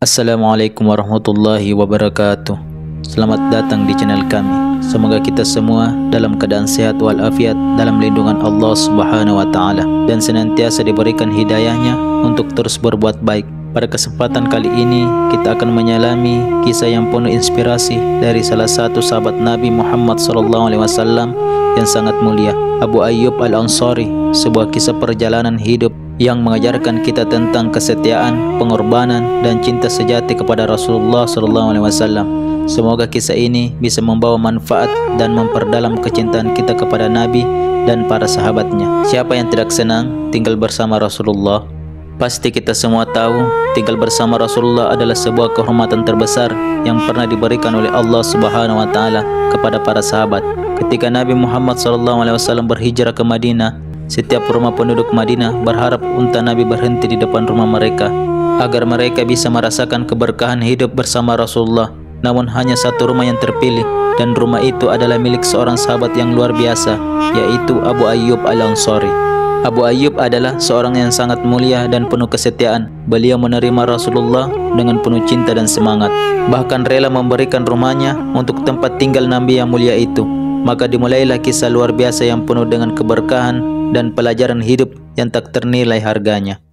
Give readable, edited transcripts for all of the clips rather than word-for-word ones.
Assalamualaikum warahmatullahi wabarakatuh. Selamat datang di channel kami. Semoga kita semua dalam keadaan sehat walafiat dalam lindungan Allah Subhanahu wa taala dan senantiasa diberikan hidayahnya untuk terus berbuat baik. Pada kesempatan kali ini kita akan menyelami kisah yang penuh inspirasi dari salah satu sahabat Nabi Muhammad SAW yang sangat mulia, Abu Ayyub Al-Ansari. Sebuah kisah perjalanan hidup yang mengajarkan kita tentang kesetiaan, pengorbanan, dan cinta sejati kepada Rasulullah SAW. Semoga kisah ini bisa membawa manfaat dan memperdalam kecintaan kita kepada Nabi dan para sahabatnya. Siapa yang tidak senang tinggal bersama Rasulullah? Pasti kita semua tahu tinggal bersama Rasulullah adalah sebuah kehormatan terbesar yang pernah diberikan oleh Allah Subhanahu wa taala kepada para sahabat. Ketika Nabi Muhammad SAW berhijrah ke Madinah, setiap rumah penduduk Madinah berharap unta Nabi berhenti di depan rumah mereka agar mereka bisa merasakan keberkahan hidup bersama Rasulullah. Namun hanya satu rumah yang terpilih, dan rumah itu adalah milik seorang sahabat yang luar biasa, yaitu Abu Ayyub Al-Ansari. Abu Ayyub adalah seorang yang sangat mulia dan penuh kesetiaan. Beliau menerima Rasulullah dengan penuh cinta dan semangat, bahkan rela memberikan rumahnya untuk tempat tinggal Nabi yang mulia itu. Maka dimulailah kisah luar biasa yang penuh dengan keberkahan dan pelajaran hidup yang tak ternilai harganya.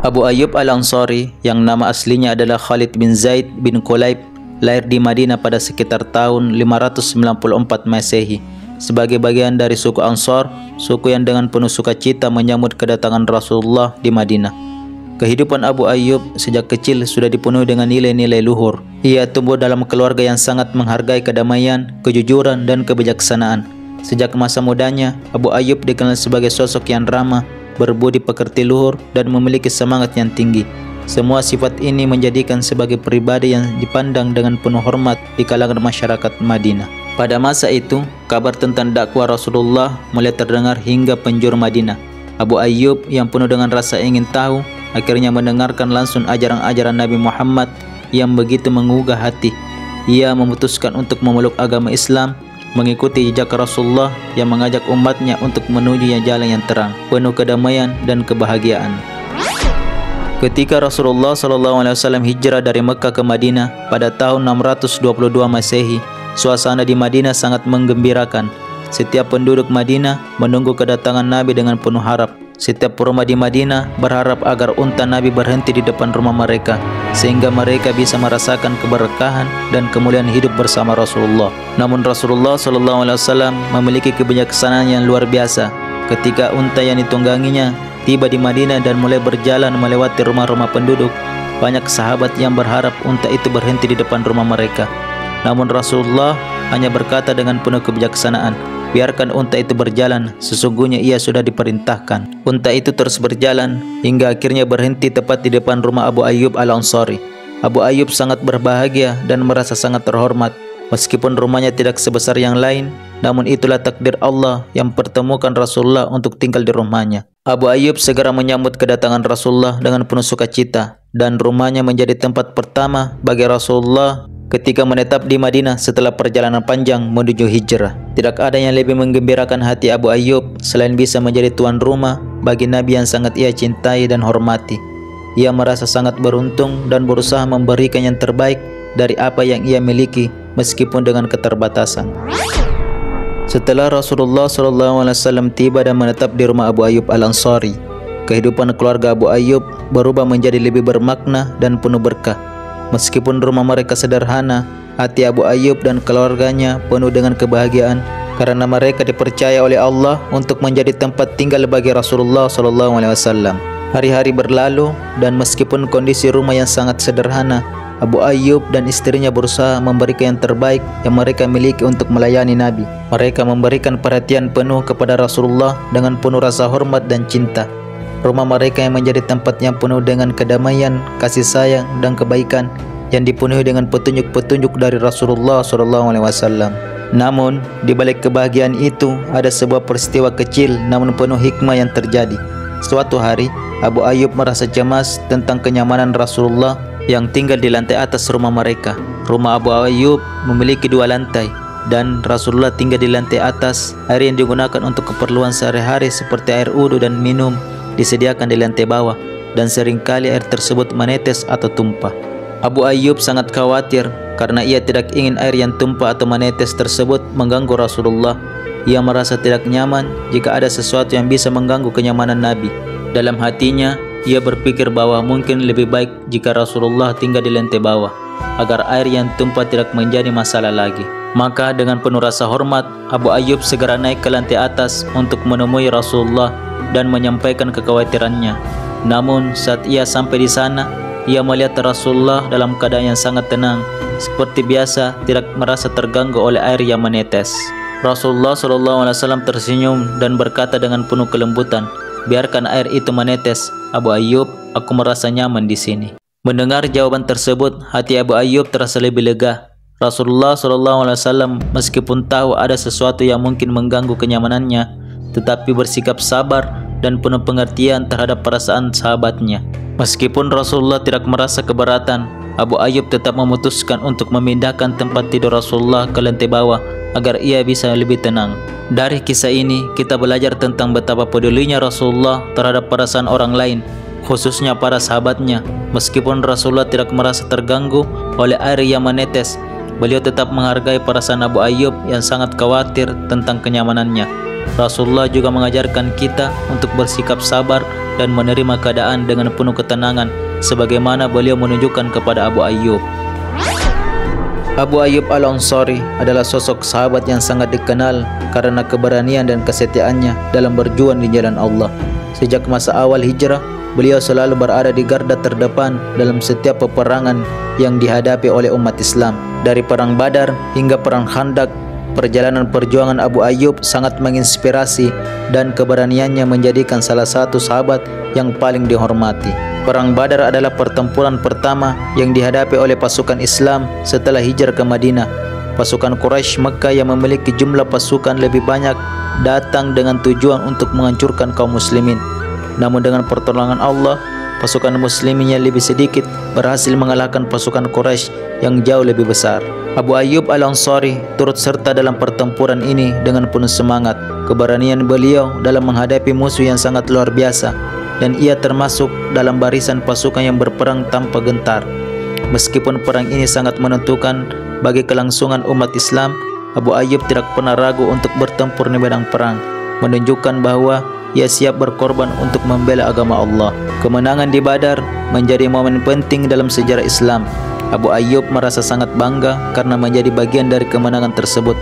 Abu Ayyub Al-Ansari yang nama aslinya adalah Khalid bin Zaid bin Kulayb lahir di Madinah pada sekitar tahun 594 Masehi sebagai bagian dari suku Ansar, suku yang dengan penuh sukacita menyambut kedatangan Rasulullah di Madinah. Kehidupan Abu Ayyub sejak kecil sudah dipenuhi dengan nilai-nilai luhur. Ia tumbuh dalam keluarga yang sangat menghargai kedamaian, kejujuran, dan kebijaksanaan. Sejak masa mudanya, Abu Ayyub dikenal sebagai sosok yang ramah, berbudi pekerti luhur, dan memiliki semangat yang tinggi. Semua sifat ini menjadikan sebagai pribadi yang dipandang dengan penuh hormat di kalangan masyarakat Madinah. Pada masa itu, kabar tentang dakwah Rasulullah mulai terdengar hingga penjuru Madinah. Abu Ayyub yang penuh dengan rasa ingin tahu, akhirnya mendengarkan langsung ajaran-ajaran Nabi Muhammad yang begitu menggugah hati. Ia memutuskan untuk memeluk agama Islam, mengikuti jejak Rasulullah yang mengajak umatnya untuk menuju jalan yang terang, penuh kedamaian dan kebahagiaan. Ketika Rasulullah SAW hijrah dari Mekah ke Madinah pada tahun 622 Masehi, suasana di Madinah sangat menggembirakan. Setiap penduduk Madinah menunggu kedatangan Nabi dengan penuh harap. Setiap rumah di Madinah berharap agar unta Nabi berhenti di depan rumah mereka, sehingga mereka bisa merasakan keberkahan dan kemuliaan hidup bersama Rasulullah. Namun Rasulullah SAW memiliki kebijaksanaan yang luar biasa. Ketika unta yang ditungganginya tiba di Madinah dan mulai berjalan melewati rumah-rumah penduduk, banyak sahabat yang berharap unta itu berhenti di depan rumah mereka. Namun Rasulullah hanya berkata dengan penuh kebijaksanaan, "Biarkan unta itu berjalan, sesungguhnya ia sudah diperintahkan." Unta itu terus berjalan hingga akhirnya berhenti tepat di depan rumah Abu Ayyub Al-Ansari. Abu Ayyub sangat berbahagia dan merasa sangat terhormat. Meskipun rumahnya tidak sebesar yang lain, namun itulah takdir Allah yang pertemukan Rasulullah untuk tinggal di rumahnya. Abu Ayyub segera menyambut kedatangan Rasulullah dengan penuh sukacita, dan rumahnya menjadi tempat pertama bagi Rasulullah ketika menetap di Madinah setelah perjalanan panjang menuju hijrah. Tidak ada yang lebih menggembirakan hati Abu Ayyub selain bisa menjadi tuan rumah bagi Nabi yang sangat ia cintai dan hormati. Ia merasa sangat beruntung dan berusaha memberikan yang terbaik dari apa yang ia miliki meskipun dengan keterbatasan. Setelah Rasulullah SAW tiba dan menetap di rumah Abu Ayyub Al-Ansari, kehidupan keluarga Abu Ayyub berubah menjadi lebih bermakna dan penuh berkah. Meskipun rumah mereka sederhana, hati Abu Ayyub dan keluarganya penuh dengan kebahagiaan karena mereka dipercaya oleh Allah untuk menjadi tempat tinggal bagi Rasulullah SAW. Hari-hari berlalu dan meskipun kondisi rumah yang sangat sederhana, Abu Ayyub dan istrinya berusaha memberikan yang terbaik yang mereka miliki untuk melayani Nabi. Mereka memberikan perhatian penuh kepada Rasulullah dengan penuh rasa hormat dan cinta. Rumah mereka yang menjadi tempat yang penuh dengan kedamaian, kasih sayang, dan kebaikan yang dipenuhi dengan petunjuk-petunjuk dari Rasulullah SAW. Namun, di balik kebahagiaan itu ada sebuah peristiwa kecil namun penuh hikmah yang terjadi. Suatu hari, Abu Ayyub merasa cemas tentang kenyamanan Rasulullah yang tinggal di lantai atas rumah mereka. Rumah Abu Ayyub memiliki 2 lantai dan Rasulullah tinggal di lantai atas. Air yang digunakan untuk keperluan sehari-hari seperti air wudu dan minum disediakan di lantai bawah, dan seringkali air tersebut menetes atau tumpah. Abu Ayyub sangat khawatir karena ia tidak ingin air yang tumpah atau menetes tersebut mengganggu Rasulullah. Ia merasa tidak nyaman jika ada sesuatu yang bisa mengganggu kenyamanan Nabi. Dalam hatinya, ia berpikir bahwa mungkin lebih baik jika Rasulullah tinggal di lantai bawah, agar air yang tumpah tidak menjadi masalah lagi. Maka dengan penuh rasa hormat, Abu Ayyub segera naik ke lantai atas untuk menemui Rasulullah dan menyampaikan kekhawatirannya. Namun saat ia sampai di sana, ia melihat Rasulullah dalam keadaan yang sangat tenang, seperti biasa, tidak merasa terganggu oleh air yang menetes. Rasulullah SAW tersenyum dan berkata dengan penuh kelembutan, "Biarkan air itu menetes, Abu Ayyub, aku merasa nyaman di sini." Mendengar jawaban tersebut, hati Abu Ayyub terasa lebih lega. Rasulullah SAW meskipun tahu ada sesuatu yang mungkin mengganggu kenyamanannya, tetapi bersikap sabar dan penuh pengertian terhadap perasaan sahabatnya. Meskipun Rasulullah tidak merasa keberatan, Abu Ayyub tetap memutuskan untuk memindahkan tempat tidur Rasulullah ke lantai bawah agar ia bisa lebih tenang. Dari kisah ini, kita belajar tentang betapa pedulinya Rasulullah terhadap perasaan orang lain, khususnya para sahabatnya. Meskipun Rasulullah tidak merasa terganggu oleh air yang menetes, beliau tetap menghargai perasaan Abu Ayyub yang sangat khawatir tentang kenyamanannya. Rasulullah juga mengajarkan kita untuk bersikap sabar dan menerima keadaan dengan penuh ketenangan, sebagaimana beliau menunjukkan kepada Abu Ayyub. Abu Ayyub Al-Ansari adalah sosok sahabat yang sangat dikenal karena keberanian dan kesetiaannya dalam berjuang di jalan Allah. Sejak masa awal hijrah, beliau selalu berada di garda terdepan dalam setiap peperangan yang dihadapi oleh umat Islam. Dari perang Badar hingga perang Khandaq, perjalanan perjuangan Abu Ayyub sangat menginspirasi dan keberaniannya menjadikan salah satu sahabat yang paling dihormati. Perang Badar adalah pertempuran pertama yang dihadapi oleh pasukan Islam setelah hijrah ke Madinah. Pasukan Quraisy Mekah yang memiliki jumlah pasukan lebih banyak datang dengan tujuan untuk menghancurkan kaum muslimin. Namun dengan pertolongan Allah, pasukan muslimin yang lebih sedikit berhasil mengalahkan pasukan Quraisy yang jauh lebih besar. Abu Ayyub Al-Ansari turut serta dalam pertempuran ini dengan penuh semangat. Keberanian beliau dalam menghadapi musuh yang sangat luar biasa, dan ia termasuk dalam barisan pasukan yang berperang tanpa gentar. Meskipun perang ini sangat menentukan bagi kelangsungan umat Islam, Abu Ayyub tidak pernah ragu untuk bertempur di medan perang, menunjukkan bahwa ia siap berkorban untuk membela agama Allah. Kemenangan di Badar menjadi momen penting dalam sejarah Islam. Abu Ayyub merasa sangat bangga karena menjadi bagian dari kemenangan tersebut.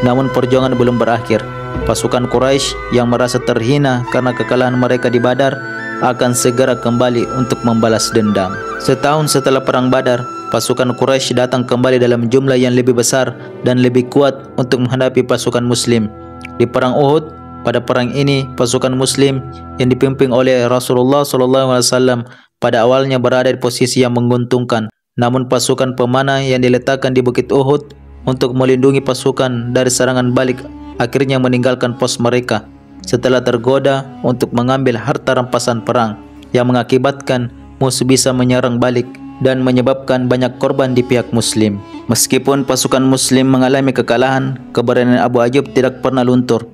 Namun perjuangan belum berakhir. Pasukan Quraisy yang merasa terhina karena kekalahan mereka di Badar akan segera kembali untuk membalas dendam. Setahun setelah perang Badar, pasukan Quraisy datang kembali dalam jumlah yang lebih besar dan lebih kuat untuk menghadapi pasukan Muslim. Di perang Uhud, pada perang ini pasukan Muslim yang dipimpin oleh Rasulullah SAW pada awalnya berada di posisi yang menguntungkan. Namun pasukan pemanah yang diletakkan di Bukit Uhud untuk melindungi pasukan dari serangan balik akhirnya meninggalkan pos mereka setelah tergoda untuk mengambil harta rampasan perang, yang mengakibatkan musuh bisa menyerang balik dan menyebabkan banyak korban di pihak Muslim. Meskipun pasukan Muslim mengalami kekalahan, keberanian Abu Ayyub tidak pernah luntur.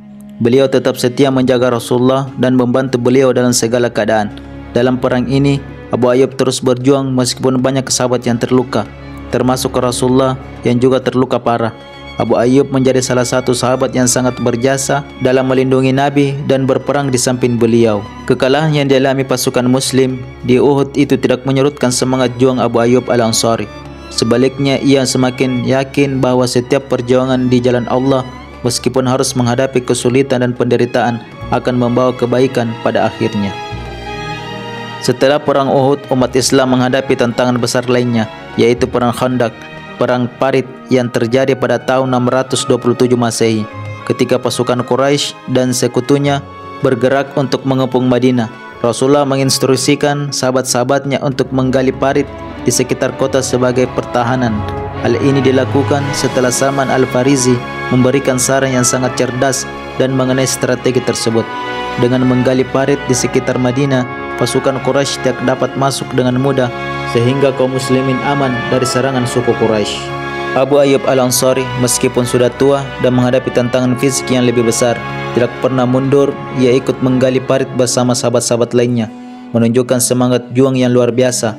Beliau tetap setia menjaga Rasulullah dan membantu beliau dalam segala keadaan. Dalam perang ini, Abu Ayyub terus berjuang meskipun banyak sahabat yang terluka, termasuk Rasulullah yang juga terluka parah. Abu Ayyub menjadi salah satu sahabat yang sangat berjasa dalam melindungi Nabi dan berperang di samping beliau. Kekalahan yang dialami pasukan Muslim di Uhud itu tidak menyurutkan semangat juang Abu Ayyub Al-Ansari. Sebaliknya, ia semakin yakin bahwa setiap perjuangan di jalan Allah, meskipun harus menghadapi kesulitan dan penderitaan, akan membawa kebaikan pada akhirnya. Setelah perang Uhud, umat Islam menghadapi tantangan besar lainnya, yaitu perang Khandaq, perang parit yang terjadi pada tahun 627 Masehi, ketika pasukan Quraisy dan sekutunya bergerak untuk mengepung Madinah. Rasulullah menginstruksikan sahabat-sahabatnya untuk menggali parit di sekitar kota sebagai pertahanan. Hal ini dilakukan setelah Salman Al-Farisi memberikan saran yang sangat cerdas dan mengenai strategi tersebut. Dengan menggali parit di sekitar Madinah, pasukan Quraisy tidak dapat masuk dengan mudah sehingga kaum muslimin aman dari serangan suku Quraisy. Abu Ayyub Al-Ansari meskipun sudah tua dan menghadapi tantangan fisik yang lebih besar, tidak pernah mundur. Ia ikut menggali parit bersama sahabat-sahabat lainnya, menunjukkan semangat juang yang luar biasa.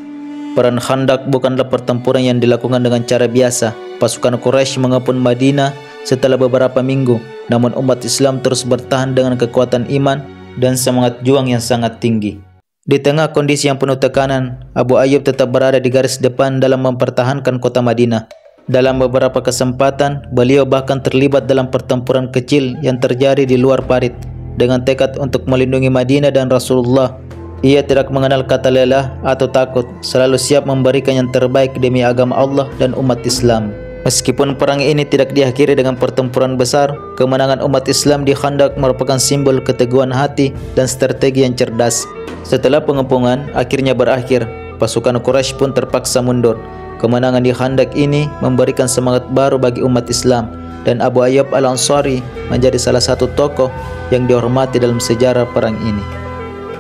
Perang Khandaq bukanlah pertempuran yang dilakukan dengan cara biasa. Pasukan Quraisy mengepung Madinah setelah beberapa minggu, namun umat Islam terus bertahan dengan kekuatan iman dan semangat juang yang sangat tinggi. Di tengah kondisi yang penuh tekanan, Abu Ayyub tetap berada di garis depan dalam mempertahankan kota Madinah. Dalam beberapa kesempatan, beliau bahkan terlibat dalam pertempuran kecil yang terjadi di luar parit. Dengan tekad untuk melindungi Madinah dan Rasulullah, ia tidak mengenal kata lelah atau takut, selalu siap memberikan yang terbaik demi agama Allah dan umat Islam. Meskipun perang ini tidak diakhiri dengan pertempuran besar, kemenangan umat Islam di Khandaq merupakan simbol keteguhan hati dan strategi yang cerdas. Setelah pengepungan akhirnya berakhir, pasukan Quraisy pun terpaksa mundur. Kemenangan di Khandaq ini memberikan semangat baru bagi umat Islam, dan Abu Ayyub Al-Ansari menjadi salah satu tokoh yang dihormati dalam sejarah perang ini.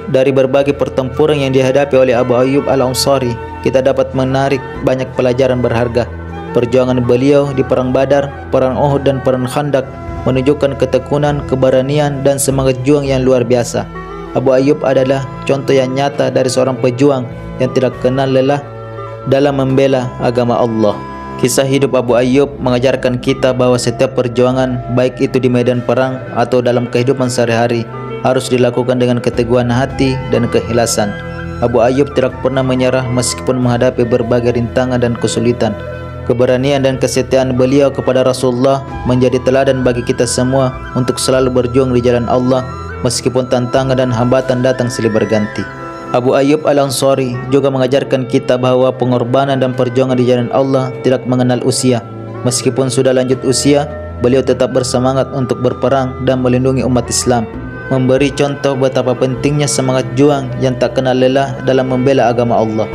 Dari berbagai pertempuran yang dihadapi oleh Abu Ayyub Al-Ansari, kita dapat menarik banyak pelajaran berharga. Perjuangan beliau di Perang Badar, Perang Uhud, dan Perang Khandaq menunjukkan ketekunan, keberanian, dan semangat juang yang luar biasa. Abu Ayyub adalah contoh yang nyata dari seorang pejuang yang tidak kenal lelah dalam membela agama Allah. Kisah hidup Abu Ayyub mengajarkan kita bahwa setiap perjuangan, baik itu di medan perang atau dalam kehidupan sehari-hari, harus dilakukan dengan keteguhan hati dan keikhlasan. Abu Ayyub tidak pernah menyerah meskipun menghadapi berbagai rintangan dan kesulitan. Keberanian dan kesetiaan beliau kepada Rasulullah menjadi teladan bagi kita semua untuk selalu berjuang di jalan Allah meskipun tantangan dan hambatan datang silih berganti. Abu Ayyub Al-Ansari juga mengajarkan kita bahwa pengorbanan dan perjuangan di jalan Allah tidak mengenal usia. Meskipun sudah lanjut usia, beliau tetap bersemangat untuk berperang dan melindungi umat Islam, memberi contoh betapa pentingnya semangat juang yang tak kenal lelah dalam membela agama Allah.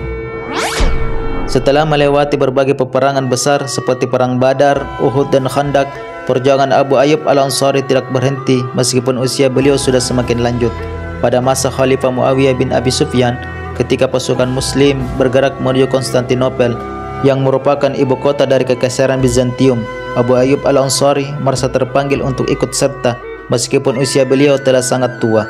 Setelah melewati berbagai peperangan besar seperti Perang Badar, Uhud, dan Khandaq, perjuangan Abu Ayyub Al-Ansari tidak berhenti meskipun usia beliau sudah semakin lanjut. Pada masa Khalifah Muawiyah bin Abi Sufyan, ketika pasukan Muslim bergerak menuju Konstantinopel yang merupakan ibu kota dari Kekaisaran Bizantium, Abu Ayyub Al-Ansari merasa terpanggil untuk ikut serta meskipun usia beliau telah sangat tua.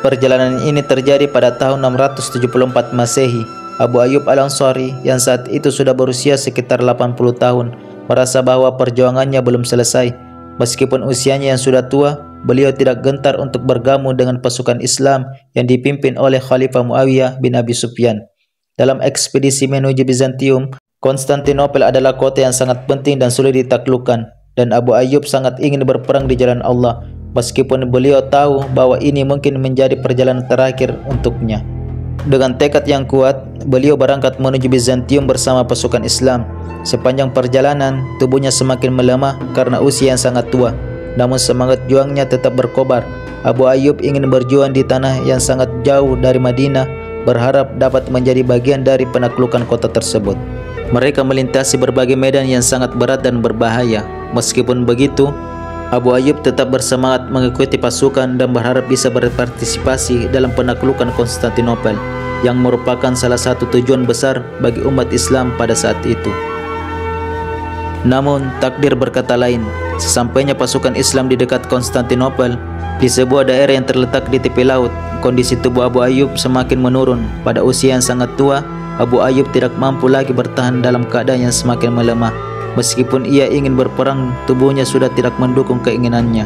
Perjalanan ini terjadi pada tahun 674 Masehi. Abu Ayyub Al-Ansari yang saat itu sudah berusia sekitar 80 tahun merasa bahwa perjuangannya belum selesai. Meskipun usianya yang sudah tua, beliau tidak gentar untuk bergabung dengan pasukan Islam yang dipimpin oleh Khalifah Muawiyah bin Abi Sufyan. Dalam ekspedisi menuju Bizantium, Konstantinopel adalah kota yang sangat penting dan sulit ditaklukkan, dan Abu Ayyub sangat ingin berperang di jalan Allah, meskipun beliau tahu bahwa ini mungkin menjadi perjalanan terakhir untuknya. Dengan tekad yang kuat, beliau berangkat menuju Bizantium bersama pasukan Islam. Sepanjang perjalanan, tubuhnya semakin melemah karena usia yang sangat tua. Namun semangat juangnya tetap berkobar. Abu Ayyub ingin berjuang di tanah yang sangat jauh dari Madinah, berharap dapat menjadi bagian dari penaklukan kota tersebut. Mereka melintasi berbagai medan yang sangat berat dan berbahaya. Meskipun begitu, Abu Ayyub tetap bersemangat mengikuti pasukan dan berharap bisa berpartisipasi dalam penaklukan Konstantinopel, yang merupakan salah satu tujuan besar bagi umat Islam pada saat itu. Namun takdir berkata lain. Sesampainya pasukan Islam di dekat Konstantinopel, di sebuah daerah yang terletak di tepi laut, kondisi tubuh Abu Ayyub semakin menurun. Pada usia yang sangat tua, Abu Ayyub tidak mampu lagi bertahan dalam keadaan yang semakin melemah. Meskipun ia ingin berperang, tubuhnya sudah tidak mendukung keinginannya.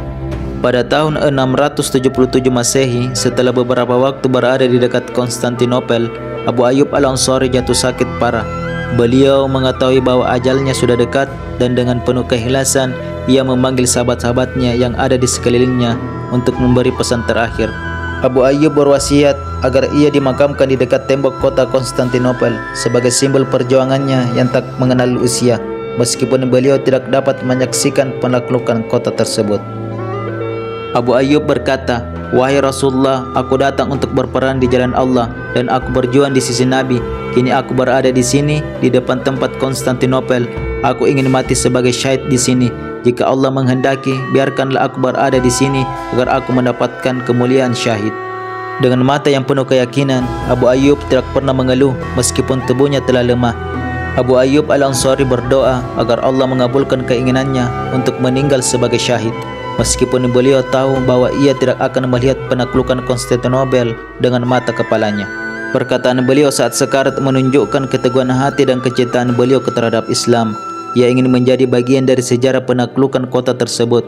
Pada tahun 677 Masehi, setelah beberapa waktu berada di dekat Konstantinopel, Abu Ayyub Al-Ansari jatuh sakit parah. Beliau mengetahui bahwa ajalnya sudah dekat, dan dengan penuh keikhlasan ia memanggil sahabat-sahabatnya yang ada di sekelilingnya untuk memberi pesan terakhir. Abu Ayyub berwasiat agar ia dimakamkan di dekat tembok kota Konstantinopel sebagai simbol perjuangannya yang tak mengenal usia, meskipun beliau tidak dapat menyaksikan penaklukan kota tersebut. Abu Ayyub berkata, "Wahai Rasulullah, aku datang untuk berperang di jalan Allah dan aku berjuang di sisi Nabi. Kini aku berada di sini, di depan tempat Konstantinopel. Aku ingin mati sebagai syahid di sini. Jika Allah menghendaki, biarkanlah aku berada di sini agar aku mendapatkan kemuliaan syahid." Dengan mata yang penuh keyakinan, Abu Ayyub tidak pernah mengeluh meskipun tubuhnya telah lemah. Abu Ayyub Al-Ansari berdoa agar Allah mengabulkan keinginannya untuk meninggal sebagai syahid. Meskipun beliau tahu bahwa ia tidak akan melihat penaklukan Konstantinopel dengan mata kepalanya. Perkataan beliau saat sekarat menunjukkan keteguhan hati dan kecintaan beliau terhadap Islam. Ia ingin menjadi bagian dari sejarah penaklukan kota tersebut.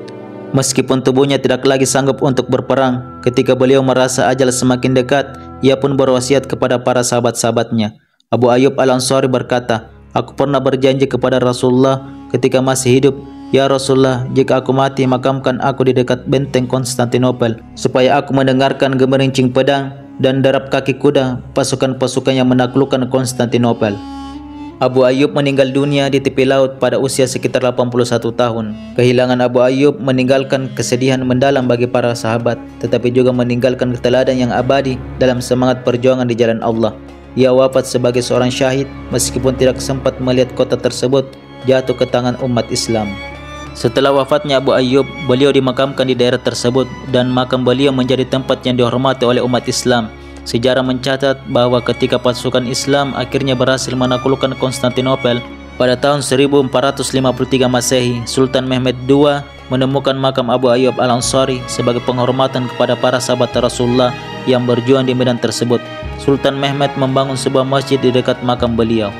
Meskipun tubuhnya tidak lagi sanggup untuk berperang, ketika beliau merasa ajal semakin dekat, ia pun berwasiat kepada para sahabat-sahabatnya. Abu Ayyub Al-Ansari berkata, "Aku pernah berjanji kepada Rasulullah ketika masih hidup, 'Ya Rasulullah, jika aku mati, makamkan aku di dekat benteng Konstantinopel, supaya aku mendengarkan gemerincing pedang dan derap kaki kuda pasukan-pasukan yang menaklukkan Konstantinopel.'" Abu Ayyub meninggal dunia di tepi laut pada usia sekitar 81 tahun. Kehilangan Abu Ayyub meninggalkan kesedihan mendalam bagi para sahabat, tetapi juga meninggalkan teladan yang abadi dalam semangat perjuangan di jalan Allah. Ia wafat sebagai seorang syahid meskipun tidak sempat melihat kota tersebut jatuh ke tangan umat Islam. Setelah wafatnya Abu Ayyub, beliau dimakamkan di daerah tersebut dan makam beliau menjadi tempat yang dihormati oleh umat Islam. Sejarah mencatat bahwa ketika pasukan Islam akhirnya berhasil menaklukkan Konstantinopel pada tahun 1453 Masehi, Sultan Mehmed II menemukan makam Abu Ayyub Al-Ansari sebagai penghormatan kepada para sahabat Rasulullah yang berjuang di medan tersebut. Sultan Mehmed membangun sebuah masjid di dekat makam beliau.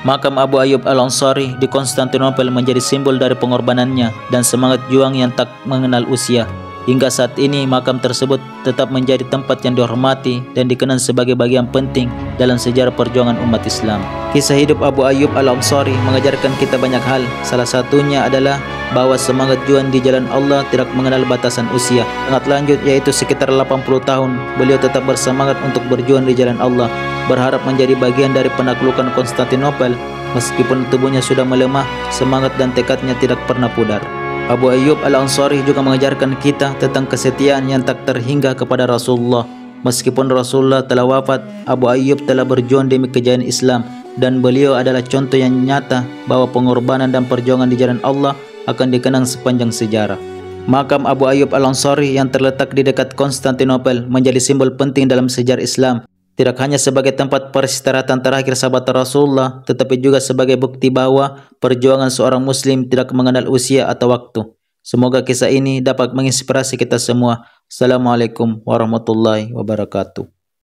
Makam Abu Ayyub Al-Ansari di Konstantinopel menjadi simbol dari pengorbanannya dan semangat juang yang tak mengenal usia. Hingga saat ini makam tersebut tetap menjadi tempat yang dihormati dan dikenal sebagai bagian penting dalam sejarah perjuangan umat Islam. Kisah hidup Abu Ayyub Al-Ansari mengajarkan kita banyak hal. Salah satunya adalah bahwa semangat juang di jalan Allah tidak mengenal batasan usia. Sangat lanjut, yaitu sekitar 80 tahun beliau tetap bersemangat untuk berjuang di jalan Allah, berharap menjadi bagian dari penaklukan Konstantinopel. Meskipun tubuhnya sudah melemah, semangat dan tekadnya tidak pernah pudar. Abu Ayyub Al-Ansari juga mengajarkan kita tentang kesetiaan yang tak terhingga kepada Rasulullah. Meskipun Rasulullah telah wafat, Abu Ayyub telah berjuang demi kejayaan Islam, dan beliau adalah contoh yang nyata bahwa pengorbanan dan perjuangan di jalan Allah akan dikenang sepanjang sejarah. Makam Abu Ayyub Al-Ansari yang terletak di dekat Konstantinopel menjadi simbol penting dalam sejarah Islam. Tidak hanya sebagai tempat peristirahatan terakhir sahabat Rasulullah, tetapi juga sebagai bukti bahwa perjuangan seorang muslim tidak mengenal usia atau waktu. Semoga kisah ini dapat menginspirasi kita semua. Assalamualaikum warahmatullahi wabarakatuh.